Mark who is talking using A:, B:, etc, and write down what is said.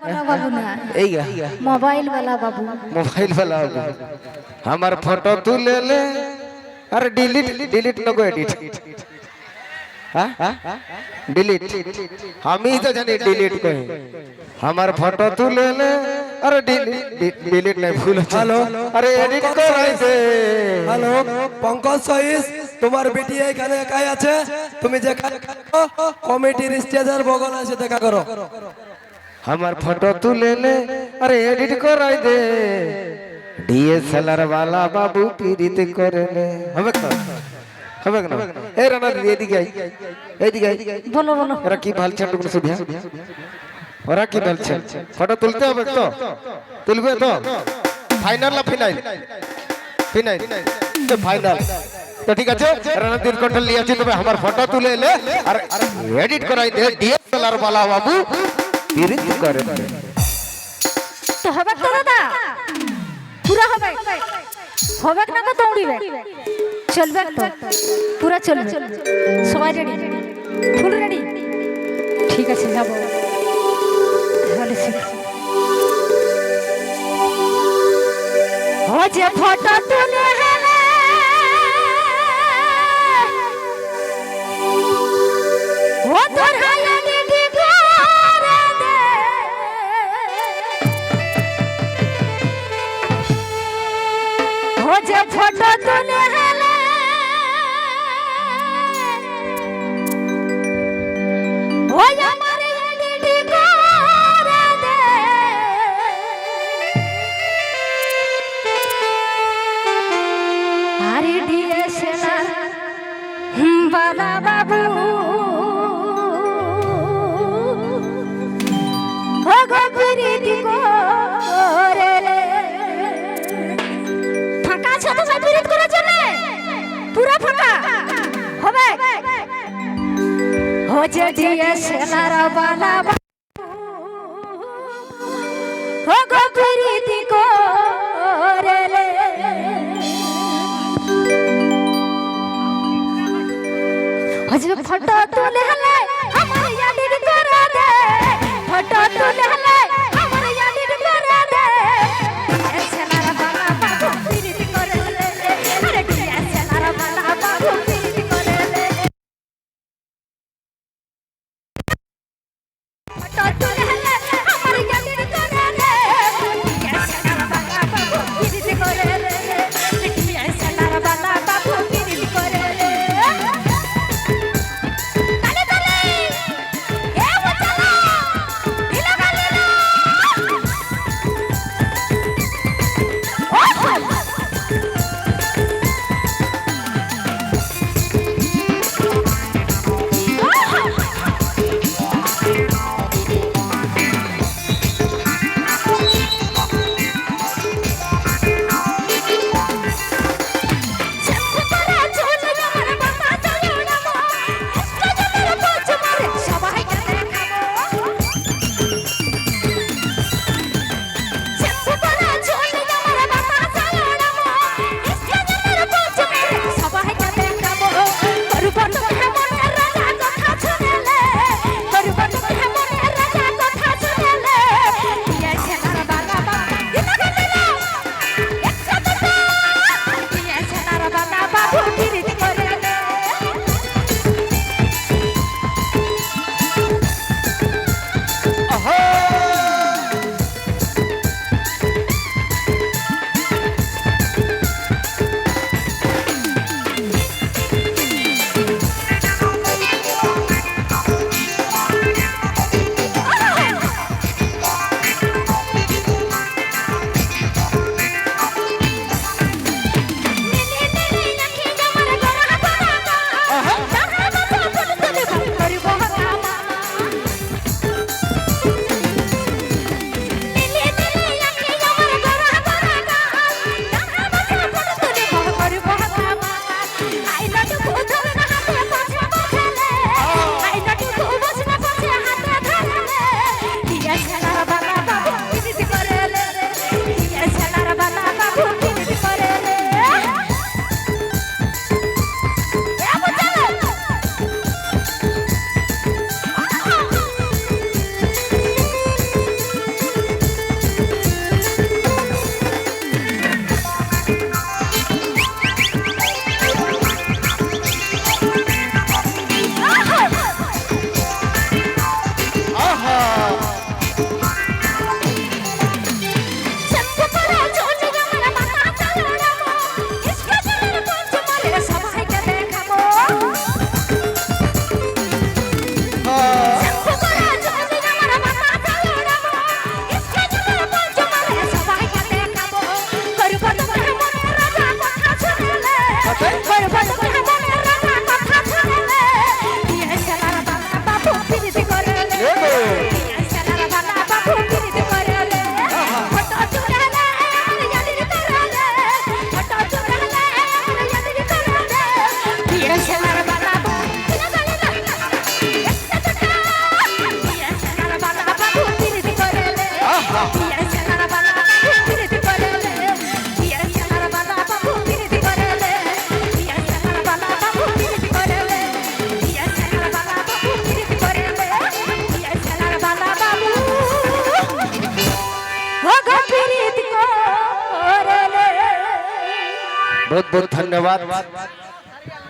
A: बाबू ना मोबाइल वाला बाबू
B: हमार फोटो तू ले ले अरे डिलीट डिलीट नको एडिट डिलीट हम ही तो जानी डिलीट कहे हमार फोटो तू ले ले अरे डिलीट नहीं भूल
C: हेलो
B: अरे एडिट कर ऐसे
C: हेलो पंकज सहिस তোমার বেটি এখানে একাই আছে তুমি যে কমিটির স্টেজের বগল আছে দেখা করো
B: हमार फोटो तू ले ले अरे एडिट कर दे डीएसएलआर वाला बाबू पीड़ित करे ले হবে তো হবে না এই রানা এদিকে আই এদিকে আই
A: बोलो बोलो
B: ওরা কি ভালছে টুকু শুধিয়া ওরা কি ভালছে ফটো তুলতে হবে তো তুলবে তো ফাইনাল না ফিনাইল ফিনাইল তো ফাইনাল तो ठीक है रणधीर कोटल लिया तुम्हें हमार फोटो तुले ले और एडिट कराई दे डीएसएलआर वाला बाबू पीड़ित करे
A: तो হবে তো দাদা পুরা হবে হবে না তো দৌড়িবে চলবে তো পুরা চলবে সবাই রেডি ফুল রেডি ঠিক আছে যাব তাহলে ও যে ফটো তুলে वो तोर हालनी दिखारे दे हो जे फोटो तुले हले हो हमारे एडिट करे दे अरे डीएसएलआर वाला बाबू ফাঁকা আছে তো সব বিরোধ করে চলে পুরা ফাঁকা হবে हो जे डीएसएलआर वाला हो गो प्रीति को रे ले हो जे फोटो तुले हले हमारे एडिट करा दे फोटो तुले हले हमारे एडिट करा दे डीएसएलआर वाला बाबू प्रीति करे ले अरे डीएसएलआर वाला बाबू प्रीति करे ले फोटो तुले हले हमारे एडिट करा दे डीएसएलआर वाला बाबू प्रीति करे ले डीएसएलआर वाला बाबू प्रीति करे ले পিরিত করে
B: बहुत बहुत धन्यवाद